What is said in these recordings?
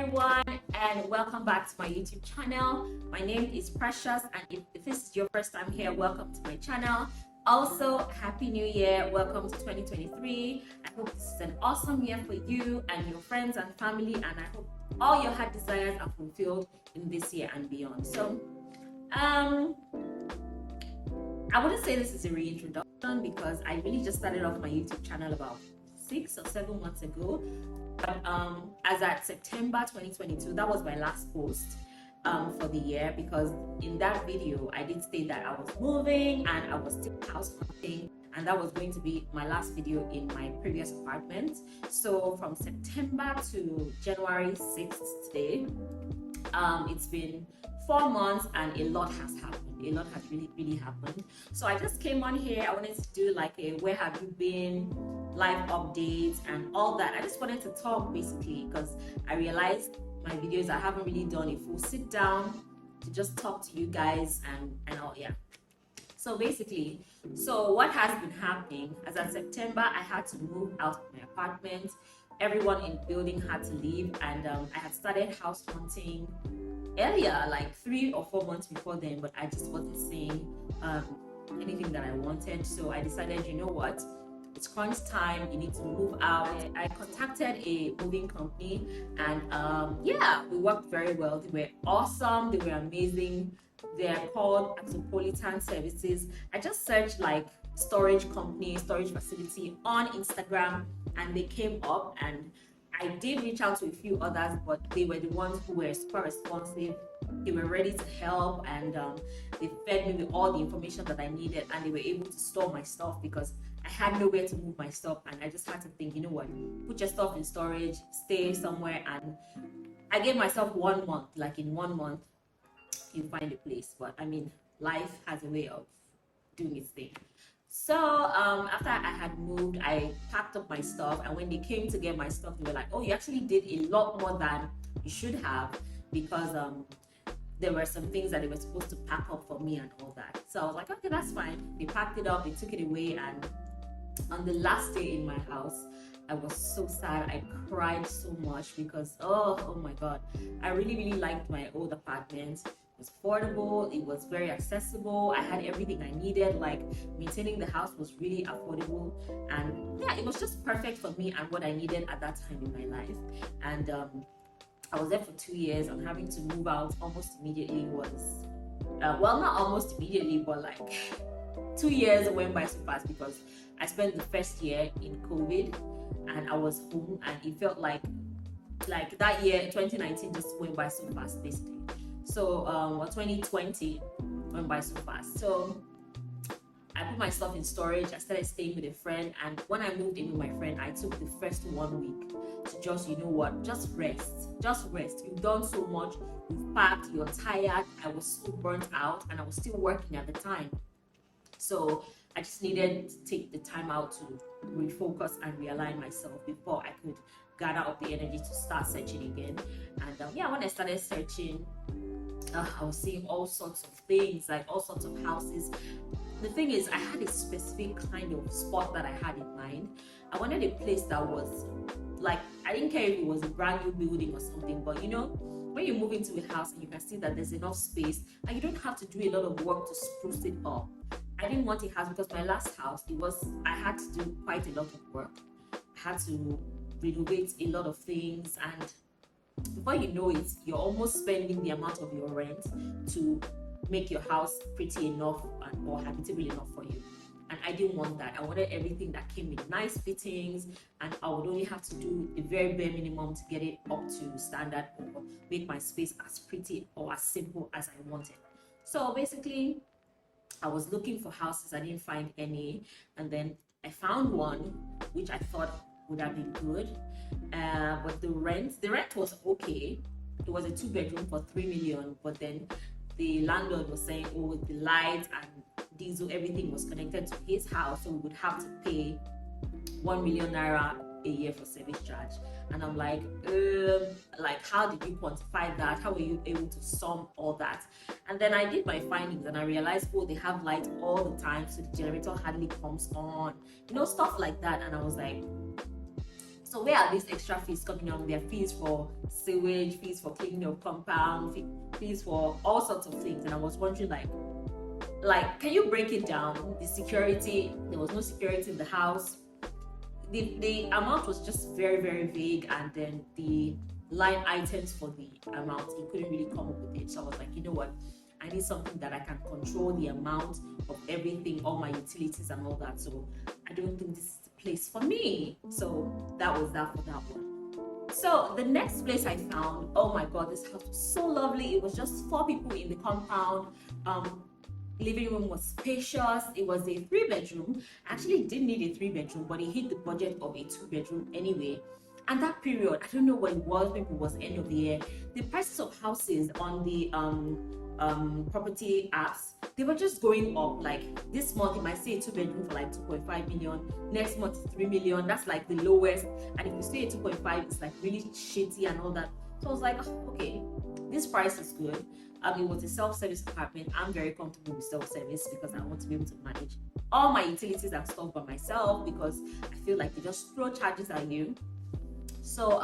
everyone, and welcome back to my YouTube channel. My name is Precious, and if this is your first time here, welcome to my channel. Also, Happy New Year, welcome to 2023. I hope this is an awesome year for you and your friends and family, and I hope all your heart desires are fulfilled in this year and beyond. So, I wouldn't say this is a reintroduction because I really just started off my YouTube channel about 6 or 7 months ago. But as at September 2022, that was my last post for the year, because in that video I did state that I was moving and I was still house hunting, and that was going to be my last video in my previous apartment. So from September to January 6th today, it's been 4 months and a lot has happened. A lot has really happened. So I just came on here. I wanted to do like a where have you been live updates and all that. I just wanted to talk basically because I realized my videos I haven't really done a full sit down to just talk to you guys and all. Yeah, so basically, so what has been happening, as of September I had to move out of my apartment. Everyone in the building had to leave, and I had started house hunting earlier, like 3 or 4 months before then, but I just wasn't seeing anything that I wanted. So I decided, you know what, it's crunch time, you need to move out. I contacted a moving company, and yeah, we worked very well. They were awesome, they were amazing. They're called Metropolitan Services. I just searched like storage company, storage facility on Instagram, and they came up, and I did reach out to a few others, but they were the ones who were super responsive. They were ready to help, and they fed me with all the information that I needed, and they were able to store my stuff because I had nowhere to move my stuff. And I just had to think, you know what, put your stuff in storage, stay somewhere. And I gave myself 1 month, like in 1 month you find a place. But I mean, life has a way of doing its thing. So after I had moved, I packed up my stuff, and when they came to get my stuff, they were like, oh, you actually did a lot more than you should have, because there were some things that they were supposed to pack up for me and all that. So I was like, okay, that's fine. They packed it up, they took it away, and on the last day in my house, I was so sad. I cried so much because oh my god, I really liked my old apartment. It was affordable, it was very accessible, I had everything I needed. Like, maintaining the house was really affordable, and yeah, it was just perfect for me and what I needed at that time in my life. And I was there for 2 years, and having to move out almost immediately was well, not almost immediately, but like 2 years went by so fast because I spent the first year in COVID and I was home, and it felt like that year 2019 just went by so fast basically. So 2020 went by so fast. So I put my stuff in storage. I started staying with a friend, and when I moved in with my friend, I took the first 1 week to just, you know what, just rest. You've done so much, you've packed, you're tired. I was so burnt out, and I was still working at the time. So I just needed to take the time out to refocus and realign myself before I could gather up the energy to start searching again. And yeah, when I started searching, I was seeing all sorts of things, like all sorts of houses. The thing is, I had a specific kind of spot that I had in mind. I wanted a place that was like, I didn't care if it was a brand new building or something, but you know, when you move into a house and you can see that there's enough space and you don't have to do a lot of work to spruce it up. I didn't want a house, because my last house, I had to do quite a lot of work. I had to renovate a lot of things, and before you know it, you're almost spending the amount of your rent to make your house pretty enough or habitable enough for you. And I didn't want that. I wanted everything that came with nice fittings, and I would only have to do the very bare minimum to get it up to standard or make my space as pretty or as simple as I wanted. So basically, I was looking for houses, I didn't find any, and then I found one which I thought would have been good, but the rent was okay. It was a 2-bedroom for 3 million, but then the landlord was saying, oh, the lights and diesel, everything was connected to his house, so we would have to pay 1 million naira a year for service charge. And I'm like how did you quantify that? How were you able to sum all that? And then I did my findings, and I realized, oh, they have lights all the time, so the generator hardly comes on, you know, stuff like that. And I was like, So where are these extra fees coming on? There are fees for sewage, fees for cleaning your compound, fees for all sorts of things. And I was wondering, can you break it down? The security, there was no security in the house. The amount was just very, very vague, and then the line items for the amount, he couldn't really come up with it. So I was like, you know what? I need something that I can control the amount of everything, all my utilities and all that. So I don't think this is the place for me. So that was that for that one. So the next place I found, oh my god, this house was so lovely. It was just 4 people in the compound. Living room was spacious. It was a 3-bedroom. Actually, it didn't need a 3-bedroom, but it hit the budget of a 2-bedroom anyway. And that period, I don't know what it was, maybe it was end of the year, the prices of houses on the property apps, they were just going up. Like this month you might see a 2-bedroom for like 2.5 million, next month 3 million. That's like the lowest. And if you see a 2.5, it's like really shitty and all that. So I was like, oh, okay, this price is good. It was a self-service apartment. I'm very comfortable with self-service because I want to be able to manage all my utilities and stuff by myself, because I feel like they just throw charges at you. So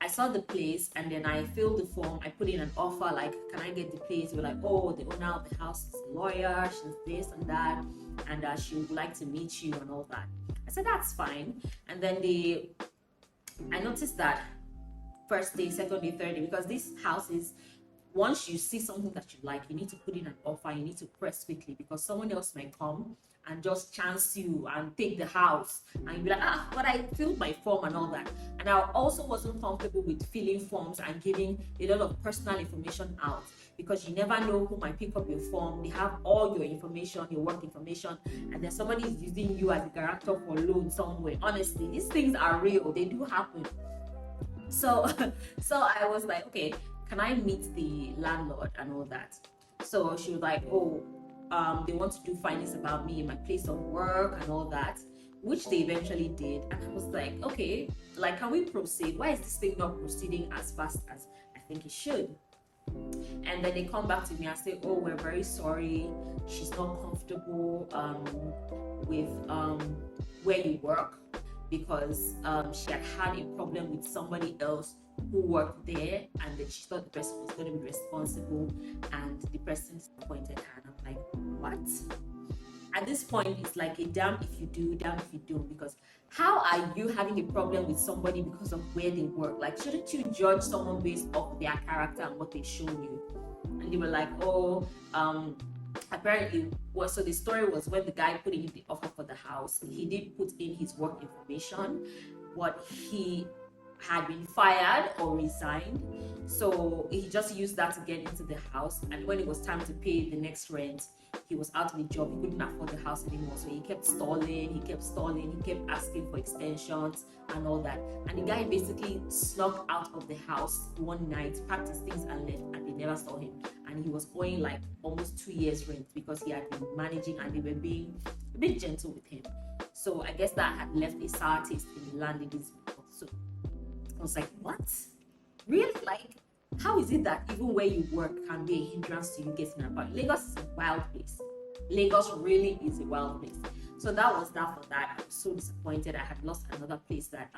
I saw the place, and then I filled the form. I put in an offer, like, can I get the place? They were like, oh, the owner of the house is a lawyer, she's this and that, and she would like to meet you and all that. I said, that's fine. And then I noticed that first day, second day, third day, because this house is, once you see something that you like, you need to put in an offer, you need to press quickly, because someone else might come and just chance you and take the house, and you'll be like, but I filled my form and all that. And I also wasn't comfortable with filling forms and giving a lot of personal information out, because you never know who might pick up your form. They have all your information, your work information, and then somebody is using you as a guarantor for loan somewhere. Honestly, these things are real, they do happen. So I was like, okay, can I meet the landlord and all that? So she was like, oh, they want to do findings about me, my place of work and all that, which they eventually did. And I was like, okay, like, can we proceed? Why is this thing not proceeding as fast as I think it should? And then they come back to me and say, oh, we're very sorry, she's not comfortable with where you work, because she had a problem with somebody else who worked there, and then she thought the person was going to be responsible, and the person disappointed her. And I'm like, what? At this point, it's like a damn if you do, damn if you don't, because how are you having a problem with somebody because of where they work? Like, shouldn't you judge someone based off their character and what they show you? And they were like, oh, apparently, well, so the story was, when the guy put in the offer for the house, he did put in his work information, but he had been fired or resigned, so he just used that to get into the house. And when it was time to pay the next rent, he was out of the job, he couldn't afford the house anymore, so he kept stalling, he kept asking for extensions and all that. And the guy basically snuck out of the house one night, packed his things and left, and they never saw him. And he was owing like almost 2 years rent, because he had been managing and they were being a bit gentle with him. So I guess that had left a sour taste in the landlady's mouth. So I was like, what? Really? Like, how is it that even where you work can be a hindrance to you getting an apartment? Lagos is a wild place. Lagos really is a wild place. So that was that for that. I was so disappointed. I had lost another place that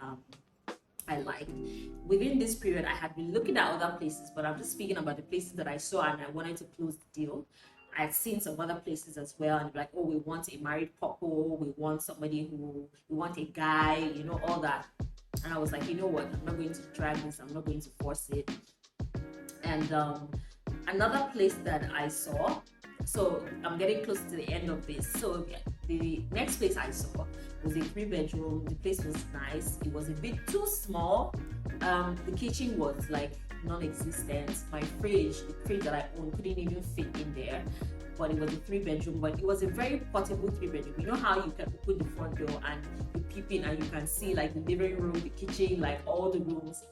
I liked. Within this period, I had been looking at other places, but I'm just speaking about the places that I saw and I wanted to close the deal. I had seen some other places as well, and like, oh, we want a married couple, we want somebody we want a guy, you know, all that. And I was like, you know what, I'm not going to drag this, I'm not going to force it. And another place that I saw, so I'm getting close to the end of this. So the next place I saw was a 3-bedroom. The place was nice. It was a bit too small. The kitchen was like non-existent. My fridge, the fridge that I own, couldn't even fit in there. But it was a 3-bedroom, but it was a very portable 3-bedroom. You know how you can open the front door and you peep in and you can see like the living room, the kitchen, like all the rooms.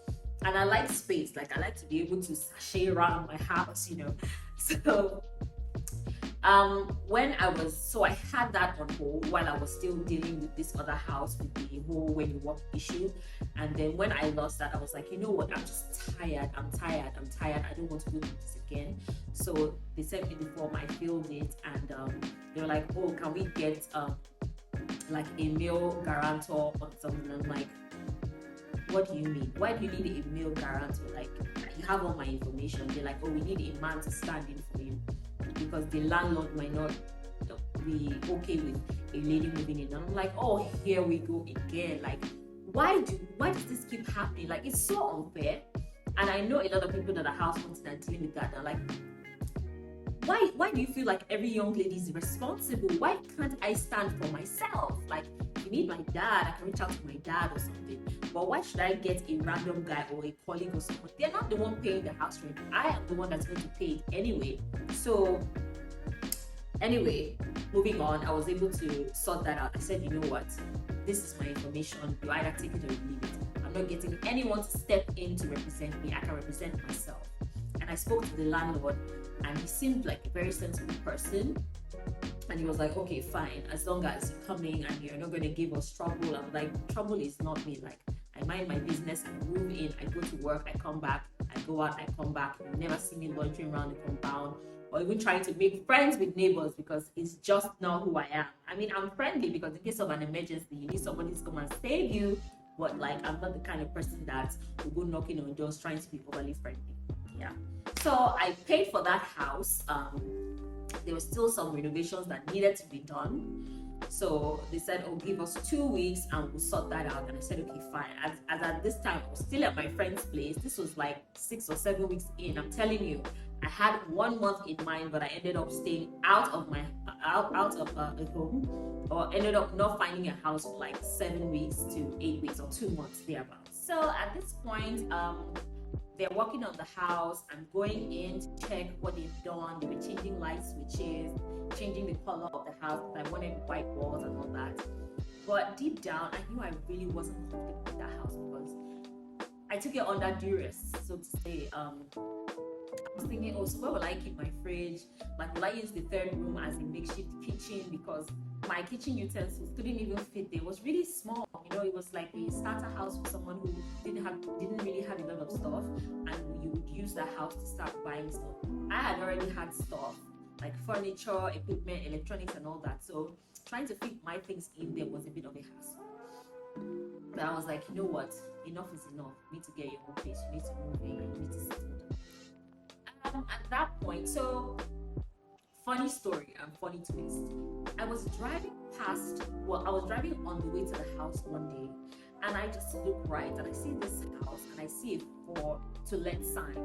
And I like space, like I like to be able to sashay around my house, you know. So I had that on hold while I was still dealing with this other house with the whole when you walk issue. And then when I lost that, I was like, you know what, I'm just tired. I'm tired. I don't want to go through this again. So they sent me the form, I filled it, and they were like, oh, can we get like a male guarantor or something? I'm like, what do you mean? Why do you need a male guarantor? Like, you have all my information. They're like, oh, we need a man to stand in for you because the landlord might not be okay with a lady moving in. And I'm like, oh, here we go again. Like, why does this keep happening? Like, it's so unfair. And I know a lot of people that are households that are dealing with that. They're like, why do you feel like every young lady is responsible? Why can't I stand for myself? Like, if you need my dad, I can reach out to my dad or something. But why should I get a random guy or a colleague or someone? They're not the one paying the house rent. I am the one that's going to pay it anyway. So anyway, moving on, I was able to sort that out. I said, you know what? This is my information. You either take it or you leave it. I'm not getting anyone to step in to represent me. I can represent myself. And I spoke to the landlord, and he seemed like a very sensible person. And he was like, okay, fine, as long as you're coming and you're not going to give us trouble. I'm like, trouble is not me. Like, I mind my business, I move in, I go to work, I come back, I go out, I come back. You never see me loitering around the compound or even trying to make friends with neighbors because it's just not who I am. I mean, I'm friendly because in case of an emergency, you need somebody to come and save you. But like, I'm not the kind of person that will go knocking on doors trying to be overly friendly. Yeah. So I paid for that house. There were still some renovations that needed to be done. So they said, oh, give us 2 weeks and we'll sort that out. And I said, okay, fine. As at this time, I was still at my friend's place. This was like 6 or 7 weeks in. I'm telling you, I had 1 month in mind, but I ended up staying out of a home, or ended up not finding a house for like 7 weeks to 8 weeks or 2 months thereabouts. So at this point, they're working on the house. I'm going in to check what they've done. They were changing light switches, changing the color of the house. I wanted white walls and all that. But deep down, I knew I really wasn't comfortable with that house because I took it under duress, so to say. I was thinking, oh, so where will I keep my fridge? Like, will I use the third room as a makeshift kitchen? Because my kitchen utensils couldn't even fit there. It was really small. You know, it was like a starter house for someone who didn't really have a lot of stuff, and you would use that house to start buying stuff. I had already had stuff like furniture, equipment, electronics, and all that. So trying to fit my things in there was a bit of a hassle. But I was like, you know what? Enough is enough. You need to get your own place. You need to move in. You need to settle down. At that point, so funny story and funny twist. I was driving on the way to the house one day, and I just look right and I see this house and I see a for to let sign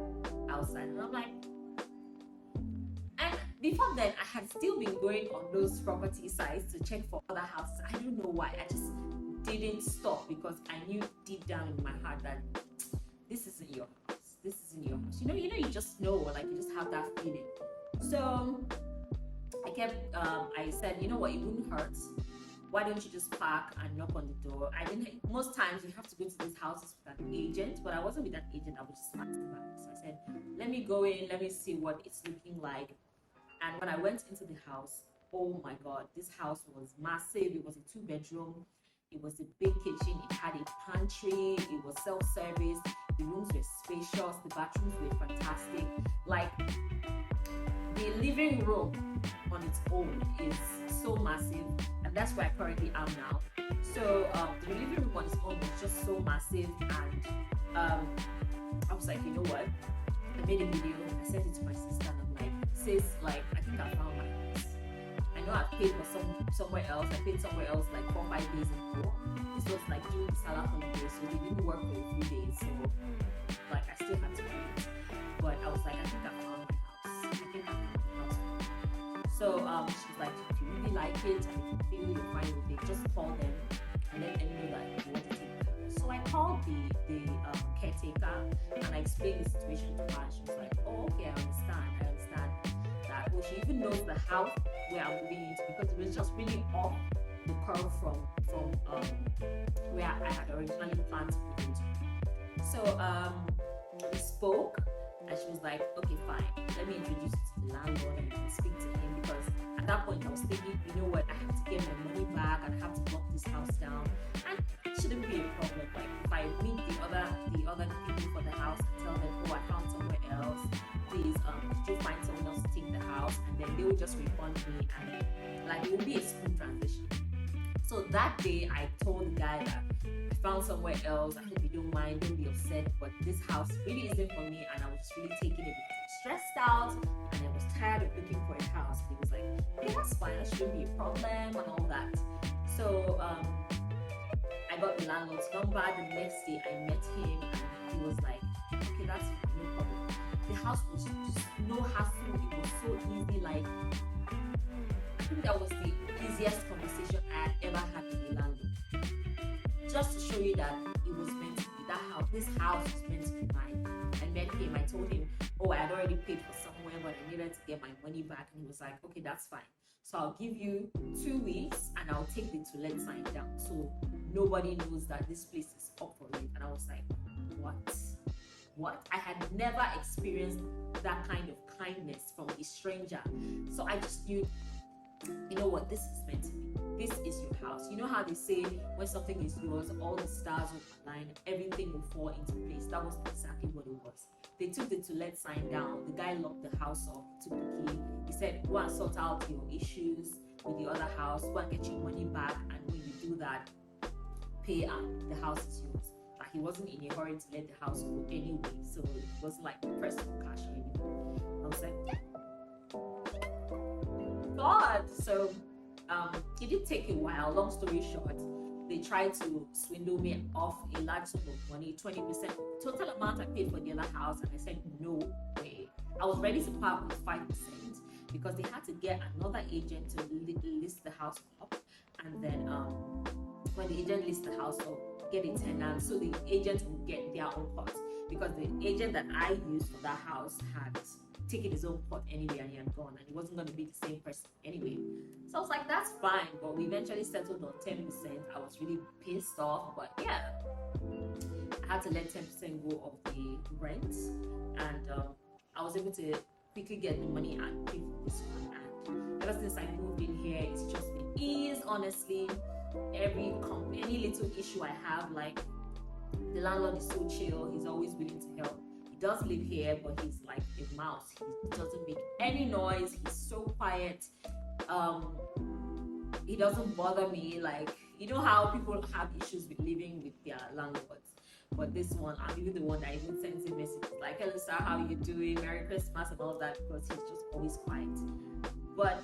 outside, and I'm like, and before then I had still been going on those property sites to check for other houses. I don't know why, I just didn't stop because I knew deep down in my heart that this isn't your house. This isn't your house. You just know, like, you just have that feeling. So I said, you know what, it wouldn't hurt. Why don't you just park and knock on the door? Most times you have to go to these houses with an agent, but I wasn't with that agent, I was just passing by. So I said, let me go in, let me see what it's looking like. And when I went into the house, oh my God, this house was massive. It was a 2-bedroom. It was a big kitchen. It had a pantry. It was self-service. The rooms were spacious. The bathrooms were fantastic. Like, the living room on its own is so massive, and that's where I currently am now. So the living room on its own was just so massive, and I was like, you know what? I made a video. I sent it to my sister, and I'm like, sis, like, I think I found my house. I know I've paid for somewhere else. I paid somewhere else like 4 or 5 days ago. This was like during the Salah holiday, so they didn't work for a few days. So like, I still had to pay it. But I was like, I think I found my house. I think I found my house. So she's like, if you really like it and if you feel you're fine with it, just call them and let them know that you want to take it. So I called the caretaker and I explained the situation to her. She was like, oh, okay, I understand that. Well, she even knows the house where I'm moving into because it was just really off the curve from where I had originally planned to move into. So we spoke, and she was like, okay, fine, let me introduce you to the landlord and you can speak to him, because at that point I was thinking, you know what, I have to get my money back and I have to knock this house down, and it shouldn't be a problem. Like, if I meet the other people for the house and tell them, oh, I found somewhere else, please could you find someone else to take the house, and then they will just refund me, and like, it will be a smooth transition. So that day I told the guy that I found somewhere else. I hope you don't mind, don't be upset, but this house really isn't for me, and I was really taking it stressed out, and I was tired of looking for a house. He was like, hey, that's fine, that shouldn't be a problem and all that. So I got the landlord's number. The next day I met him, and he was like, okay, that's fine, no problem. The house was just no hassle. It was so easy. Like, I think that was the easiest conversation I had ever had with the landlord. Just to show you that it was meant to be that house. This house was meant to be mine. I met him. I told him, oh, I had already paid for somewhere, but I needed to get my money back. And he was like, okay, that's fine. So I'll give you 2 weeks, and I'll take the to let sign down, so nobody knows that this place is up for rent. And I was like, what? I had never experienced that kind of kindness from a stranger. So I just knew, you know what, this is meant to be. This is your house. You know how they say when something is yours, all the stars will align, everything will fall into place. That was exactly what it was. They took the to let sign down. The guy locked the house up, took the key. He said, go and sort out your issues with the other house, go and get your money back, and when you do that, pay up. The house is yours. But he wasn't in a hurry to let the house go anyway, so it wasn't like press for cash or anything. I was like, yeah. God. So it did take a while. Long story short, they tried to swindle me off a large sum of money, 20% total amount I paid for the other house, and I said no way. I was ready to part with 5% because they had to get another agent to list the house up, and then when the agent lists the house up, get a tenant, so the agent will get their own cut, because the agent that I used for that house had taken his own cut anyway, and he had gone, and he wasn't going to be the same person anyway. So I was like, that's fine, but we eventually settled on 10%. I was really pissed off, but yeah, I had to let 10% go of the rent, and I was able to quickly get the money and pay for this one. And ever since I moved in here, it's just been ease, honestly. Any little issue I have, like, the landlord is so chill, he's always willing to help. He does live here, but he's like a mouse. He doesn't make any noise, he's so quiet. He doesn't bother me. Like, you know how people have issues with living with their landlords, but this one, I'm even the one that even sends him messages like, hello sir, how are you doing, Merry Christmas and all that, because he's just always quiet. But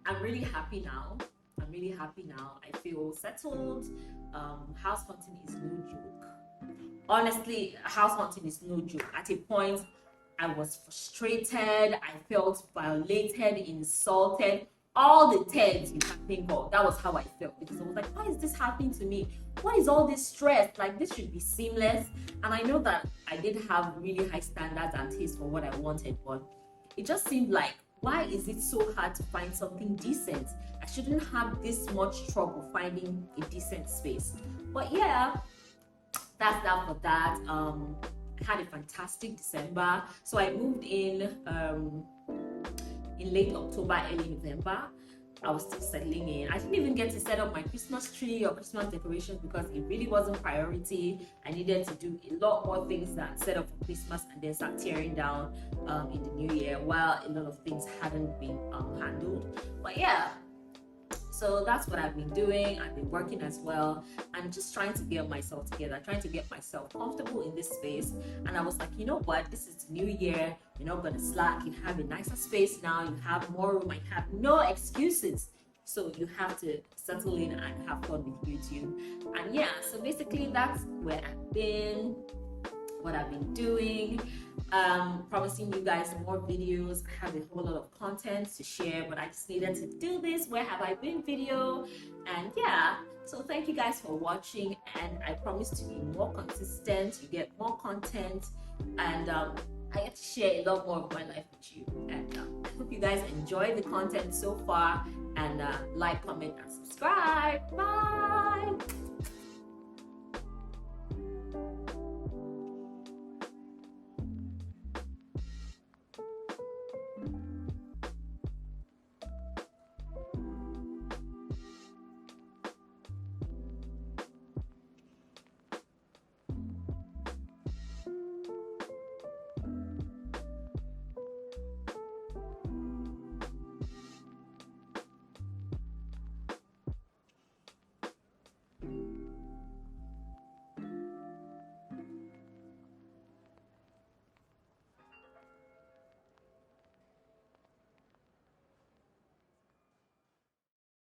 I'm really happy now. I feel settled. House hunting is no joke. Honestly, house hunting is no joke. At a point, I was frustrated. I felt violated, insulted, all the terms you can think of. That was how I felt, because I was like, why is this happening to me? What is all this stress? Like, this should be seamless. And I know that I did have really high standards and taste for what I wanted, but it just seemed like, why is it so hard to find something decent? I shouldn't have this much trouble finding a decent space. But yeah, that's that for that. I had a fantastic December. So I moved in late October, early November. I was still settling in. I didn't even get to set up my Christmas tree or Christmas decorations because it really wasn't priority. I needed to do a lot more things than set up for Christmas and then start tearing down in the new year, while a lot of things hadn't been handled. But yeah, so that's what I've been doing. I've been working as well, and just trying to get myself together, trying to get myself comfortable in this space. And I was like, you know what, this is the new year, you're not gonna slack, you have a nicer space now, you have more room, I have no excuses, so you have to settle in and have fun with YouTube. And yeah, so basically that's where I've been, what I've been doing. Promising you guys more videos. I have a whole lot of content to share, but I just needed to do this Where Have I Been video. And yeah, so thank you guys for watching, and I promise to be more consistent. You get more content, and I get to share a lot more of my life with you. And I hope you guys enjoy the content so far, and like, comment, and subscribe. Bye.